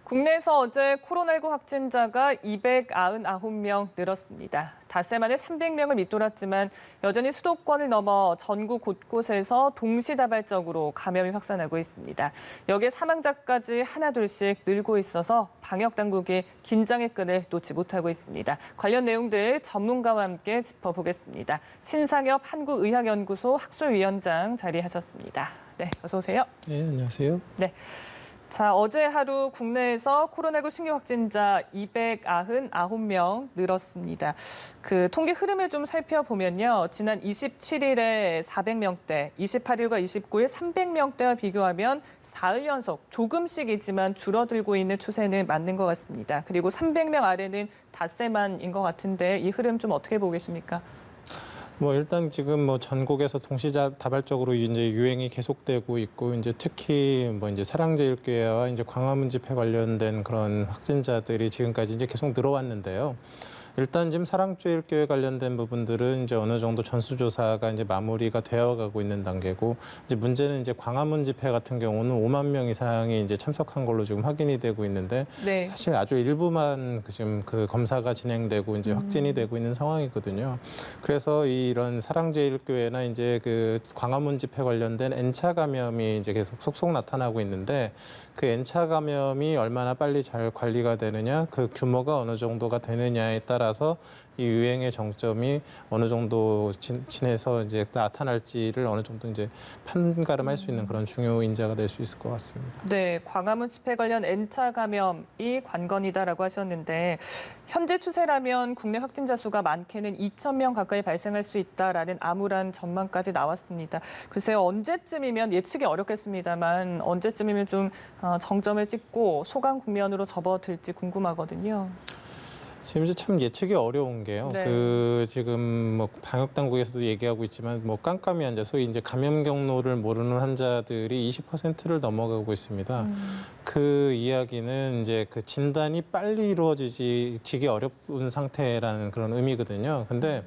국내에서 어제 코로나19 확진자가 299명 늘었습니다. 닷새 만에 300명을 밑돌았지만 여전히 수도권을 넘어 전국 곳곳에서 동시다발적으로 감염이 확산하고 있습니다. 여기에 사망자까지 하나둘씩 늘고 있어서 방역당국이 긴장의 끈을 놓지 못하고 있습니다. 관련 내용들 전문가와 함께 짚어보겠습니다. 신상엽 한국의학연구소 학술위원장 자리하셨습니다. 네, 어서 오세요. 네, 안녕하세요. 네. 자, 어제 하루 국내에서 코로나19 신규 확진자 299명 늘었습니다. 그 통계 흐름을 좀 살펴보면요. 지난 27일에 400명대, 28일과 29일 300명대와 비교하면 사흘 연속 조금씩이지만 줄어들고 있는 추세는 맞는 것 같습니다. 그리고 300명 아래는 닷새만인 것 같은데 이 흐름 좀 어떻게 보고 계십니까? 일단 지금 전국에서 동시다발적으로 이제 유행이 계속되고 있고 이제 특히 이제 사랑제일교회와 이제 광화문 집회 관련된 그런 확진자들이 지금까지 이제 계속 늘어왔는데요. 일단 지금 사랑제일교회 관련된 부분들은 이제 어느 정도 전수조사가 이제 마무리가 되어가고 있는 단계고, 이제 문제는 이제 광화문 집회 같은 경우는 5만 명 이상이 이제 참석한 걸로 지금 확인이 되고 있는데, 네. 사실 아주 일부만 지금 그 검사가 진행되고 이제 확진이 되고 있는 상황이거든요. 그래서 이런 사랑제일교회나 이제 그 광화문 집회 관련된 N차 감염이 이제 계속 속속 나타나고 있는데, 그 N차 감염이 얼마나 빨리 잘 관리가 되느냐, 그 규모가 어느 정도가 되느냐에 따라서 이 유행의 정점이 어느 정도 지내서 이제 나타날지를 어느 정도 이제 판가름할 수 있는 그런 중요 인자가 될 수 있을 것 같습니다. 네, 광화문 집회 관련 N차 감염이 관건이다라고 하셨는데 현재 추세라면 국내 확진자 수가 많게는 2,000명 가까이 발생할 수 있다라는 암울한 전망까지 나왔습니다. 글쎄요, 언제쯤이면 예측이 어렵겠습니다만 언제쯤이면 좀 정점을 찍고 소강 국면으로 접어들지 궁금하거든요. 지금 이제 참 예측이 어려운 게요. 네. 지금 방역 당국에서도 얘기하고 있지만 깜깜이 환자, 소위 이제 감염 경로를 모르는 환자들이 20%를 넘어가고 있습니다. 그 이야기는 이제 그 진단이 빨리 이루어지기 어려운 상태라는 그런 의미거든요. 근데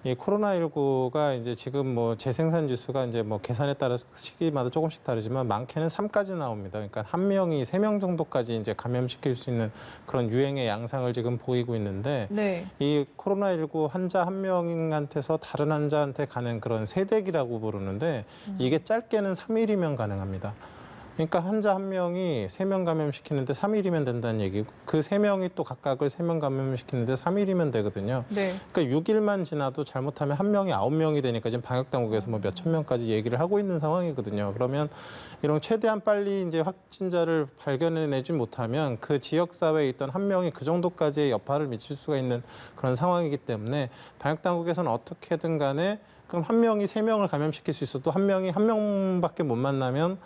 이 코로나19가 이제 지금 재생산 지수가 이제 계산에 따라 시기마다 조금씩 다르지만 많게는 3까지 나옵니다. 그러니까 한 명이 3명 정도까지 이제 감염시킬 수 있는 그런 유행의 양상을 지금 보이고 있는데, 네. 이 코로나19 환자 한 명한테서 다른 환자한테 가는 그런 세대기라고 부르는데, 이게 짧게는 3일이면 가능합니다. 그러니까 환자 한 명이 3명 감염시키는데 3일이면 된다는 얘기고, 그 3명이 또 각각을 3명 감염시키는데 3일이면 되거든요. 네. 그러니까 6일만 지나도 잘못하면 한 명이 9명이 되니까 지금 방역당국에서 몇천 명까지 얘기를 하고 있는 상황이거든요. 그러면 이런 최대한 빨리 이제 확진자를 발견해내지 못하면 그 지역사회에 있던 한 명이 그 정도까지의 여파를 미칠 수가 있는 그런 상황이기 때문에 방역당국에서는 어떻게든 간에 그럼 한 명이 3명을 감염시킬 수 있어도 한 명이 한 명밖에 못 만나면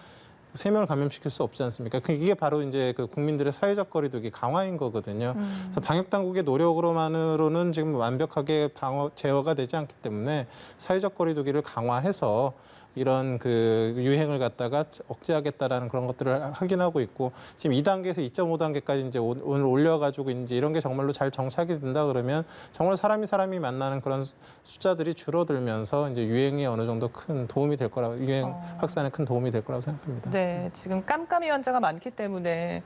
3명을 감염시킬 수 없지 않습니까? 이게 바로 이제 그 국민들의 사회적 거리두기 강화인 거거든요. 그래서 방역 당국의 노력으로만으로는 지금 완벽하게 제어가 되지 않기 때문에 사회적 거리두기를 강화해서 이런 그 유행을 갖다가 억제하겠다라는 그런 것들을 확인하고 있고, 지금 2단계에서 2.5단계까지 이제 오늘 올려가지고 이제 이런 게 정말로 잘 정착이 된다 그러면 정말 사람이 만나는 그런 숫자들이 줄어들면서 이제 유행에 어느 정도 큰 도움이 될 거라고, 유행 확산에 큰 도움이 될 거라고 생각합니다. 네, 지금 깜깜이 환자가 많기 때문에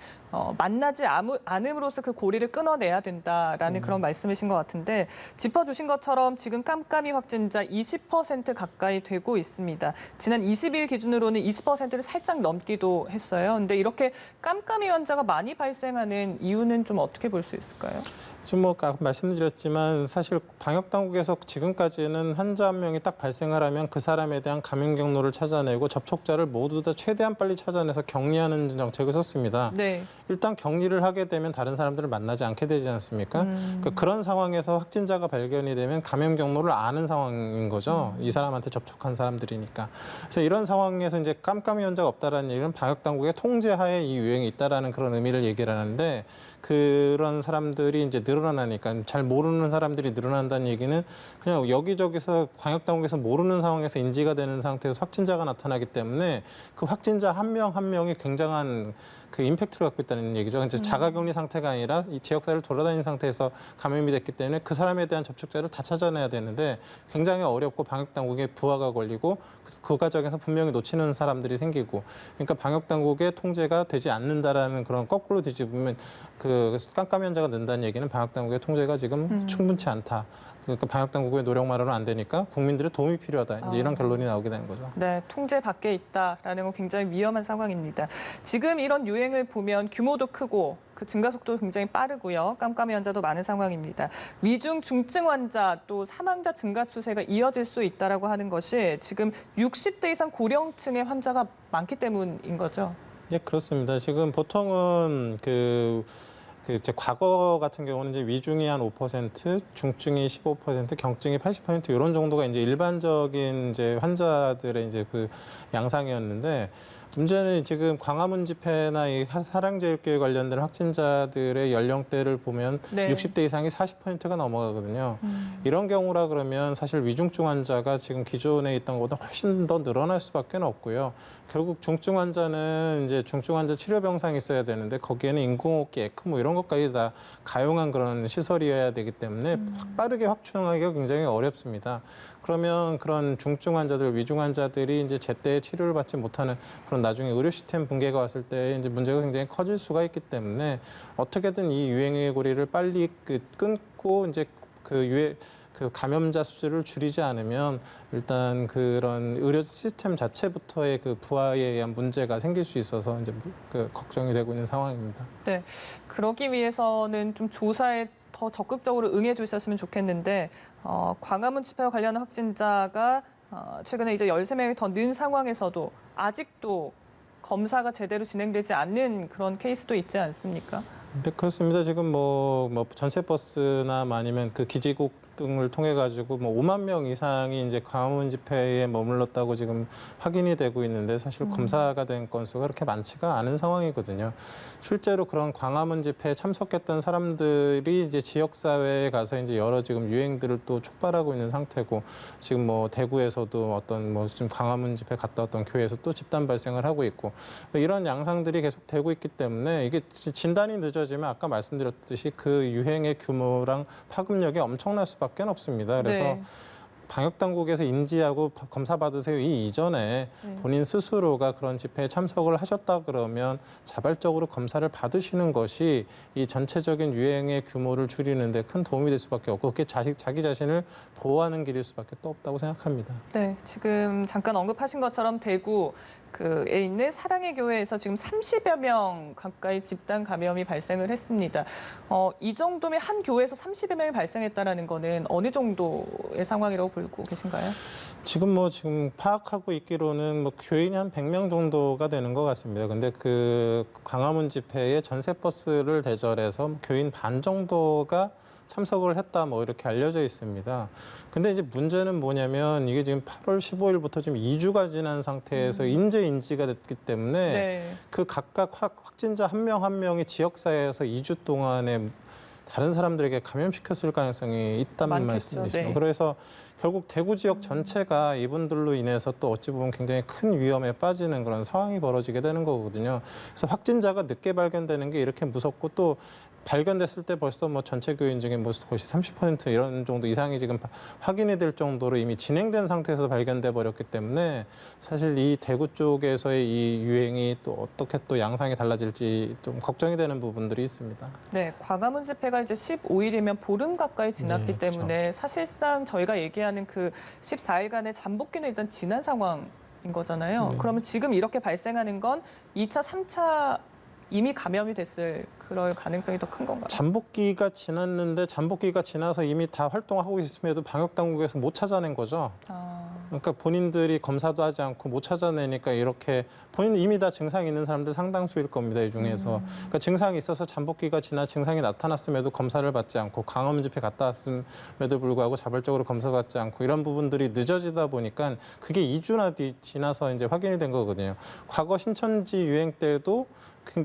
만나지 않음으로써 그 고리를 끊어내야 된다라는 그런 말씀이신 것 같은데, 짚어주신 것처럼 지금 깜깜이 확진자 20% 가까이 되고 있습니다. 지난 20일 기준으로는 20%를 살짝 넘기도 했어요. 근데 이렇게 깜깜이 환자가 많이 발생하는 이유는 좀 어떻게 볼 수 있을까요? 지금 아까 말씀드렸지만 사실 방역 당국에서 지금까지는 환자 한 명이 딱 발생을 하면 그 사람에 대한 감염 경로를 찾아내고 접촉자를 모두 다 최대한 빨리 찾아내서 격리하는 정책을 썼습니다. 네. 일단 격리를 하게 되면 다른 사람들을 만나지 않게 되지 않습니까? 그런 상황에서 확진자가 발견이 되면 감염 경로를 아는 상황인 거죠. 이 사람한테 접촉한 사람들이니까. 그래서 이런 상황에서 이제 깜깜이 환자가 없다라는 얘기는 방역 당국의 통제하에 이 유행이 있다라는 그런 의미를 얘기를 하는데, 그런 사람들이 이제 늘어나니까 잘 모르는 사람들이 늘어난다는 얘기는 그냥 여기저기서 방역 당국에서 모르는 상황에서 인지가 되는 상태에서 확진자가 나타나기 때문에 그 확진자 한 명 한 명이 굉장한 그 임팩트를 갖고 있다는 얘기죠. 이제 자가격리 상태가 아니라 이 지역사회를 돌아다니는 상태에서 감염이 됐기 때문에 그 사람에 대한 접촉자를 다 찾아내야 되는데 굉장히 어렵고 방역당국의 부하가 걸리고 그 과정에서 분명히 놓치는 사람들이 생기고 그러니까 방역당국의 통제가 되지 않는다라는 그런 거꾸로 뒤집으면 그 깜깜이 환자가 는다는 얘기는 방역당국의 통제가 지금 충분치 않다. 그러니까 방역당국의 노력만으로는 안 되니까 국민들의 도움이 필요하다. 이제 이런 결론이 나오게 되는 거죠. 네, 통제 밖에 있다라는 건 굉장히 위험한 상황입니다. 지금 이런 유행을 보면 규모도 크고 그 증가 속도도 굉장히 빠르고요. 깜깜이 환자도 많은 상황입니다. 위중 중증 환자 또 사망자 증가 추세가 이어질 수 있다라고 하는 것이 지금 60대 이상 고령층의 환자가 많기 때문인 거죠. 예, 그렇습니다. 지금 보통은 이제 과거 같은 경우는 이제 위중이 한 5%, 중증이 15%, 경증이 80% 이런 정도가 이제 일반적인 이제 환자들의 이제 그 양상이었는데 문제는 지금 광화문 집회나 이 사랑제일교회 관련된 확진자들의 연령대를 보면 네. 60대 이상이 40%가 넘어가거든요. 이런 경우라 그러면 사실 위중증 환자가 지금 기존에 있던 것보다 훨씬 더 늘어날 수밖에 없고요. 결국 중증 환자는 이제 중증 환자 치료 병상이 있어야 되는데 거기에는 인공호흡기, 에크모 이런 것까지 다 가용한 그런 시설이어야 되기 때문에 빠르게 확충하기가 굉장히 어렵습니다. 그러면 그런 중증 환자들, 위중 환자들이 이제 제때 치료를 받지 못하는 그런 나중에 의료 시스템 붕괴가 왔을 때 이제 문제가 굉장히 커질 수가 있기 때문에 어떻게든 이 유행의 고리를 빨리 끊고 이제 그 감염자 수를 줄이지 않으면 일단 그런 의료 시스템 자체부터의 그 부하에 의한 문제가 생길 수 있어서 이제 그 걱정이 되고 있는 상황입니다. 네, 그러기 위해서는 좀 조사에 더 적극적으로 응해 주셨으면 좋겠는데 광화문 집회와 관련한 확진자가 최근에 이제 13명이 더 는 상황에서도 아직도 검사가 제대로 진행되지 않는 그런 케이스도 있지 않습니까? 네, 그렇습니다. 지금 뭐 전세버스나 아니면 그 기지국 등을 통해 가지고 5만 명 이상이 이제 광화문 집회에 머물렀다고 지금 확인이 되고 있는데 사실 검사가 된 건수가 그렇게 많지가 않은 상황이거든요. 실제로 그런 광화문 집회에 참석했던 사람들이 이제 지역 사회에 가서 이제 여러 지금 유행들을 또 촉발하고 있는 상태고 지금 뭐 대구에서도 어떤 뭐 좀 광화문 집회 갔다 왔던 교회에서 또 집단 발생을 하고 있고 이런 양상들이 계속 되고 있기 때문에 이게 진단이 늦어지면 아까 말씀드렸듯이 그 유행의 규모랑 파급력이 엄청날 수밖에 없습니다. 그래서 네. 방역 당국에서 인지하고 검사 받으세요 이 이전에 본인 스스로가 그런 집회에 참석을 하셨다 그러면 자발적으로 검사를 받으시는 것이 이 전체적인 유행의 규모를 줄이는 데 큰 도움이 될 수밖에 없고 그게 자기 자신을 보호하는 길일 수밖에 또 없다고 생각합니다. 네, 지금 잠깐 언급하신 것처럼 대구 그에 있는 사랑의 교회에서 지금 30여 명 가까이 집단 감염이 발생을 했습니다. 이 정도면 한 교회에서 30여 명이 발생했다라는 거는 어느 정도의 상황이라고 보고 계신가요? 지금 파악하고 있기로는 뭐 교인이 한 100명 정도가 되는 것 같습니다. 근데 그 광화문 집회에 전세버스를 대절해서 교인 반 정도가 참석을 했다 뭐 이렇게 알려져 있습니다. 근데 이제 문제는 뭐냐면 이게 지금 8월 15일부터 지금 2주가 지난 상태에서 인지가 됐기 때문에 네. 그 각각 확진자 한 명 한 명이 지역사회에서 2주 동안에 다른 사람들에게 감염시켰을 가능성이 있다는 많겠죠. 말씀이시죠. 네. 그래서 결국 대구 지역 전체가 이분들로 인해서 또 어찌 보면 굉장히 큰 위험에 빠지는 그런 상황이 벌어지게 되는 거거든요. 그래서 확진자가 늦게 발견되는 게 이렇게 무섭고 또 발견됐을 때 벌써 뭐 전체 교인 중에 뭐 거의 30% 이런 정도 이상이 지금 확인이 될 정도로 이미 진행된 상태에서 발견돼 버렸기 때문에 사실 이 대구 쪽에서의 이 유행이 또 어떻게 또 양상이 달라질지 좀 걱정이 되는 부분들이 있습니다. 네, 광화문 집회가 이제 15일이면 보름 가까이 지났기 네, 그렇죠. 때문에 사실상 저희가 얘기하는 그 14일간의 잠복기는 일단 지난 상황인 거잖아요. 네. 그러면 지금 이렇게 발생하는 건 2차, 3차 이미 감염이 됐을 그럴 가능성이 더 큰 건가요? 잠복기가 지났는데 잠복기가 지나서 이미 다 활동하고 있음에도 방역당국에서 못 찾아낸 거죠. 그러니까 본인들이 검사도 하지 않고 못 찾아내니까 이렇게 본인 이미 다 증상이 있는 사람들 상당수일 겁니다. 이 중에서. 그러니까 증상이 있어서 잠복기가 지나 증상이 나타났음에도 검사를 받지 않고 광화문 집회 갔다 왔음에도 불구하고 자발적으로 검사받지 않고 이런 부분들이 늦어지다 보니까 그게 2주나 지나서 이제 확인이 된 거거든요. 과거 신천지 유행 때도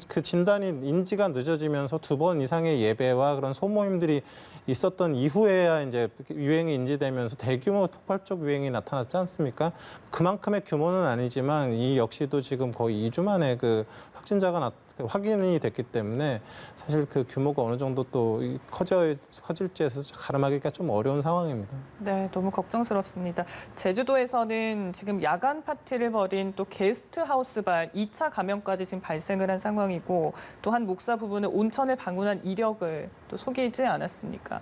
그 진단이 인지가 늦어지면서 2번 이상의 예배와 그런 소모임들이 있었던 이후에야 이제 유행이 인지되면서 대규모 폭발적 유행이 나타났지 않습니까? 그만큼의 규모는 아니지만 이 역시도 지금 거의 2주 만에 그 확진자가 확인이 됐기 때문에 사실 그 규모가 어느 정도 또 커질지에서 가늠하기가 좀 어려운 상황입니다. 네, 너무 걱정스럽습니다. 제주도에서는 지금 야간 파티를 벌인 또 게스트하우스발 2차 감염까지 지금 발생을 한 상황이고 또 한 목사 부부는 온천을 방문한 이력을 또 속이지 않았습니까?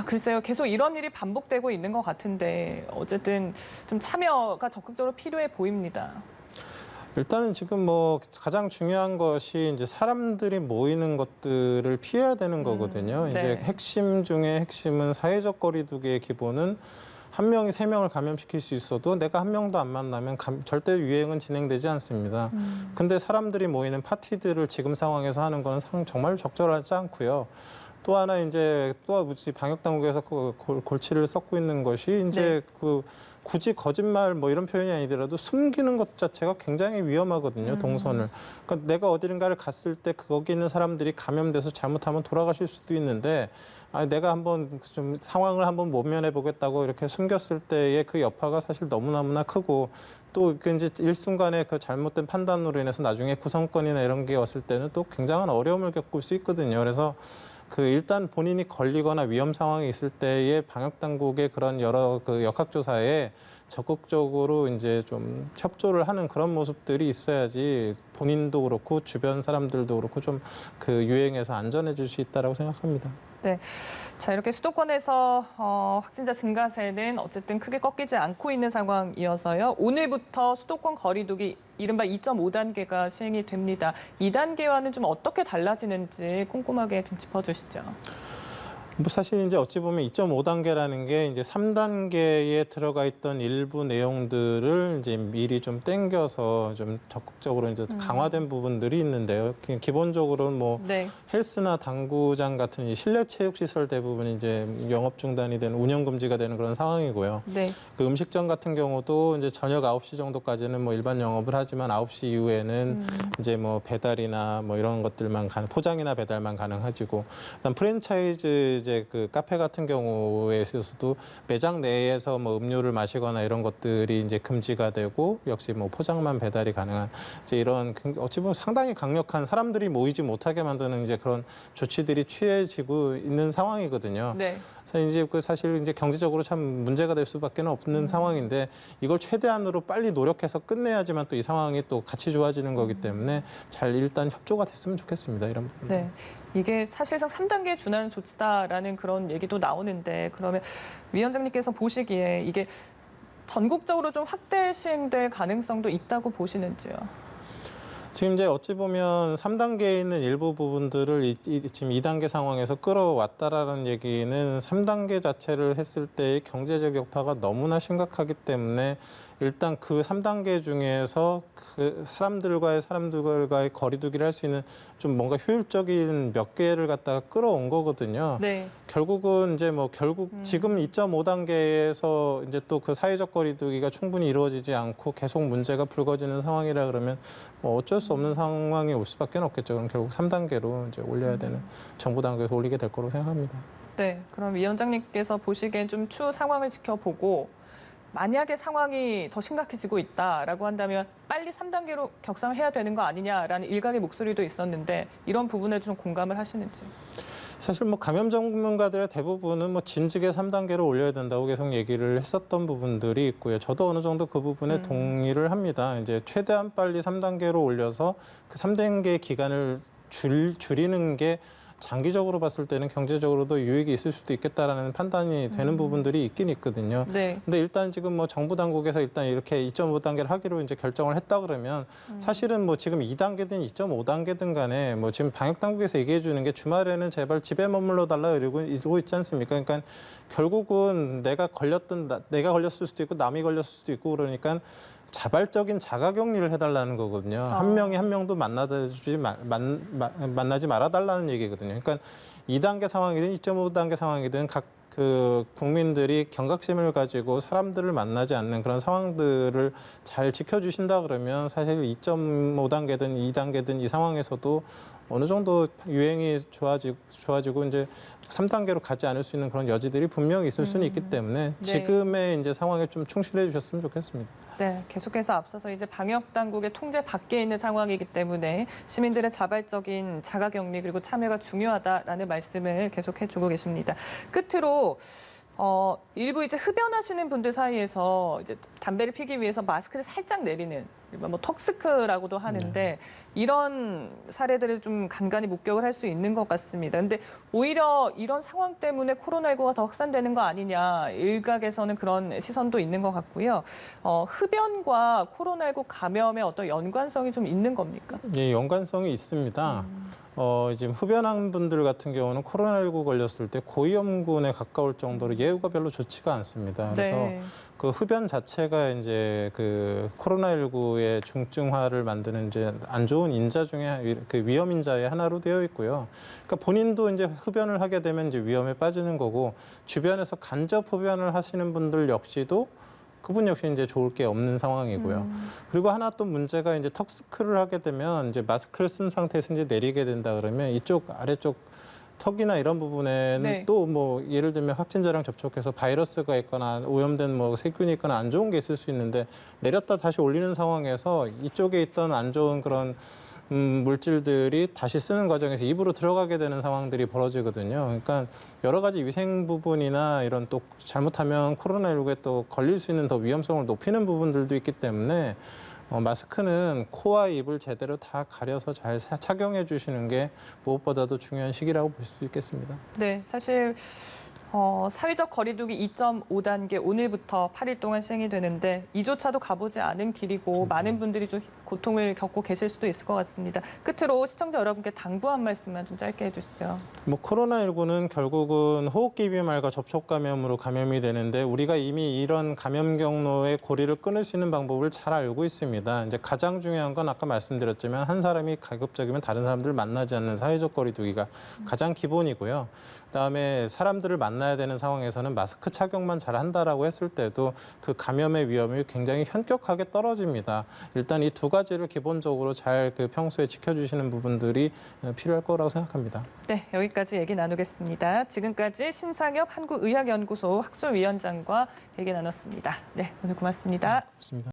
글쎄요. 계속 이런 일이 반복되고 있는 것 같은데 어쨌든 좀 참여가 적극적으로 필요해 보입니다. 일단은 지금 뭐 가장 중요한 것이 이제 사람들이 모이는 것들을 피해야 되는 거거든요. 네. 이제 핵심 중에 핵심은 사회적 거리두기의 기본은 한 명이 세 명을 감염시킬 수 있어도 내가 한 명도 안 만나면 절대 유행은 진행되지 않습니다. 근데 사람들이 모이는 파티들을 지금 상황에서 하는 건 정말 적절하지 않고요. 또 하나 이제 또 방역 당국에서 골치를 썩고 있는 것이 이제 그 굳이 거짓말 뭐 이런 표현이 아니더라도 숨기는 것 자체가 굉장히 위험하거든요. 동선을. 그러니까 내가 어디론가를 갔을 때 거기 있는 사람들이 감염돼서 잘못하면 돌아가실 수도 있는데 내가 한번 좀 상황을 한번 모면해 보겠다고 이렇게 숨겼을 때의 그 여파가 사실 너무나 크고 또 이제 일순간에 그 잘못된 판단으로 인해서 나중에 구성권이나 이런 게 왔을 때는 또 굉장한 어려움을 겪을 수 있거든요. 그래서 일단 본인이 걸리거나 위험 상황이 있을 때의 방역 당국의 그런 여러 그 역학조사에 적극적으로 이제 좀 협조를 하는 그런 모습들이 있어야지 본인도 그렇고 주변 사람들도 그렇고 좀 그 유행에서 안전해질 수 있다라고 생각합니다. 네. 자, 이렇게 수도권에서 확진자 증가세는 어쨌든 크게 꺾이지 않고 있는 상황이어서요. 오늘부터 수도권 거리두기 이른바 2.5단계가 시행이 됩니다. 2단계와는 좀 어떻게 달라지는지 꼼꼼하게 좀 짚어주시죠. 뭐 사실 이제 어찌 보면 2.5단계라는 게 이제 3단계에 들어가 있던 일부 내용들을 이제 미리 좀 땡겨서 좀 적극적으로 이제 강화된 부분들이 있는데요. 기본적으로는 뭐 네. 헬스나 당구장 같은 실내 체육 시설 대부분 이제 영업 중단이 되는 운영 금지가 되는 그런 상황이고요. 네. 그 음식점 같은 경우도 이제 저녁 9시 정도까지는 뭐 일반 영업을 하지만 9시 이후에는 이제 뭐 배달이나 뭐 이런 것들만 포장이나 배달만 가능하지고 그다음 프랜차이즈 이제 그 카페 같은 경우에 있어서도 매장 내에서 뭐 음료를 마시거나 이런 것들이 이제 금지가 되고 역시 뭐 포장만 배달이 가능한 이제 이런 어찌 보면 상당히 강력한 사람들이 모이지 못하게 만드는 이제 그런 조치들이 취해지고 있는 상황이거든요. 네. 그래서 이제 사실 이제 경제적으로 참 문제가 될 수밖에 없는 상황인데 이걸 최대한으로 빨리 노력해서 끝내야지만 또 이 상황이 또 같이 좋아지는 거기 때문에 잘 일단 협조가 됐으면 좋겠습니다. 이런 부분. 네. 이게 사실상 3단계에 준하는 조치다라는 그런 얘기도 나오는데 그러면 위원장님께서 보시기에 이게 전국적으로 좀 확대 시행될 가능성도 있다고 보시는지요? 지금 이제 어찌 보면 3단계에 있는 일부 부분들을 지금 2단계 상황에서 끌어왔다라는 얘기는 3단계 자체를 했을 때의 경제적 여파가 너무나 심각하기 때문에 일단 그 3단계 중에서 그 사람들과의 거리두기를 할 수 있는 좀 뭔가 효율적인 몇 개를 갖다가 끌어온 거거든요. 네. 결국은 이제 뭐 지금 2.5단계에서 이제 또 그 사회적 거리두기가 충분히 이루어지지 않고 계속 문제가 불거지는 상황이라 그러면 뭐 어쩔 수 없는 상황이 올 수밖에 없겠죠. 그럼 결국 3단계로 이제 올려야 되는 정부 단계에서 올리게 될 거로 생각합니다. 네. 그럼 위원장님께서 보시기엔 좀 추후 상황을 지켜보고 만약에 상황이 더 심각해지고 있다라고 한다면 빨리 3단계로 격상해야 되는 거 아니냐라는 일각의 목소리도 있었는데 이런 부분에 좀 공감을 하시는지. 사실 뭐 감염 전문가들의 대부분은 뭐 진즉에 3단계로 올려야 된다고 계속 얘기를 했었던 부분들이 있고요. 저도 어느 정도 그 부분에 동의를 합니다. 이제 최대한 빨리 3단계로 올려서 그 3단계 기간을 줄이는 게 장기적으로 봤을 때는 경제적으로도 유익이 있을 수도 있겠다라는 판단이 되는 부분들이 있긴 있거든요. 네. 근데 일단 지금 뭐 정부 당국에서 일단 이렇게 2.5단계를 하기로 이제 결정을 했다 그러면 사실은 뭐 지금 2단계든 2.5단계든 간에 뭐 지금 방역 당국에서 얘기해 주는 게 주말에는 제발 집에 머물러 달라 이러고 있지 않습니까? 그러니까 결국은 내가 걸렸을 수도 있고 남이 걸렸을 수도 있고 그러니까 자발적인 자가격리를 해달라는 거거든요. 한 명이 한 명도 만나지 말아달라는 얘기거든요. 그러니까 2단계 상황이든 2.5단계 상황이든 각 그 국민들이 경각심을 가지고 사람들을 만나지 않는 그런 상황들을 잘 지켜주신다 그러면 사실 2.5단계든 2단계든 이 상황에서도 어느 정도 유행이 좋아지고 이제 3단계로 가지 않을 수 있는 그런 여지들이 분명히 있을 수는 있기 때문에 네. 지금의 이제 상황에 좀 충실해 주셨으면 좋겠습니다. 네, 계속해서 앞서서 이제 방역 당국의 통제 밖에 있는 상황이기 때문에 시민들의 자발적인 자가격리 그리고 참여가 중요하다라는 말씀을 계속해주고 계십니다. 끝으로 일부 이제 흡연하시는 분들 사이에서 이제 담배를 피기 위해서 마스크를 살짝 내리는 일반 뭐 턱스크라고도 하는데 이런 사례들을 좀 간간히 목격을 할 수 있는 것 같습니다. 근데 오히려 이런 상황 때문에 코로나19가 더 확산되는 거 아니냐 일각에서는 그런 시선도 있는 것 같고요. 흡연과 코로나19 감염의 어떤 연관성이 좀 있는 겁니까? 예, 연관성이 있습니다. 지금 흡연한 분들 같은 경우는 코로나19 걸렸을 때 고위험군에 가까울 정도로 예후가 별로 좋지가 않습니다. 그래서 네. 그 흡연 자체가 이제 그 코로나19의 중증화를 만드는 이제 안 좋은 인자 중에 그 위험 인자의 하나로 되어 있고요. 그러니까 본인도 이제 흡연을 하게 되면 이제 위험에 빠지는 거고 주변에서 간접 흡연을 하시는 분들 역시도 그분 역시 이제 좋을 게 없는 상황이고요. 그리고 하나 또 문제가 이제 턱스크를 하게 되면 이제 마스크를 쓴 상태에서 이제 내리게 된다 그러면 이쪽 아래쪽 턱이나 이런 부분에는 네. 또 뭐 예를 들면 확진자랑 접촉해서 바이러스가 있거나 오염된 뭐 세균이 있거나 안 좋은 게 있을 수 있는데 내렸다 다시 올리는 상황에서 이쪽에 있던 안 좋은 그런 물질들이 다시 쓰는 과정에서 입으로 들어가게 되는 상황들이 벌어지거든요. 그러니까 여러 가지 위생 부분이나 이런 또 잘못하면 코로나19에 또 걸릴 수 있는 더 위험성을 높이는 부분들도 있기 때문에 마스크는 코와 입을 제대로 다 가려서 잘 착용해 주시는 게 무엇보다도 중요한 시기라고 볼 수 있겠습니다. 네, 사실 사회적 거리두기 2.5단계 오늘부터 8일 동안 시행이 되는데 이조차도 가보지 않은 길이고 많은 분들이 좀 고통을 겪고 계실 수도 있을 것 같습니다. 끝으로 시청자 여러분께 당부 한 말씀만 좀 짧게 해주시죠. 뭐 코로나19는 결국은 호흡기 비말과 접촉 감염으로 감염이 되는데 우리가 이미 이런 감염 경로의 고리를 끊을 수 있는 방법을 잘 알고 있습니다. 이제 가장 중요한 건 아까 말씀드렸지만 한 사람이 가급적이면 다른 사람들을 만나지 않는 사회적 거리두기가 가장 기본이고요. 그다음에 사람들을 만나야 되는 상황에서는 마스크 착용만 잘 한다라고 했을 때도 그 감염의 위험이 굉장히 현격하게 떨어집니다. 일단 이 두 가지를 기본적으로 잘 그 평소에 지켜주시는 부분들이 필요할 거라고 생각합니다. 네, 여기까지 얘기 나누겠습니다. 지금까지 신상엽 한국의학연구소 학술위원장과 얘기 나눴습니다. 네, 오늘 고맙습니다. 고맙습니다.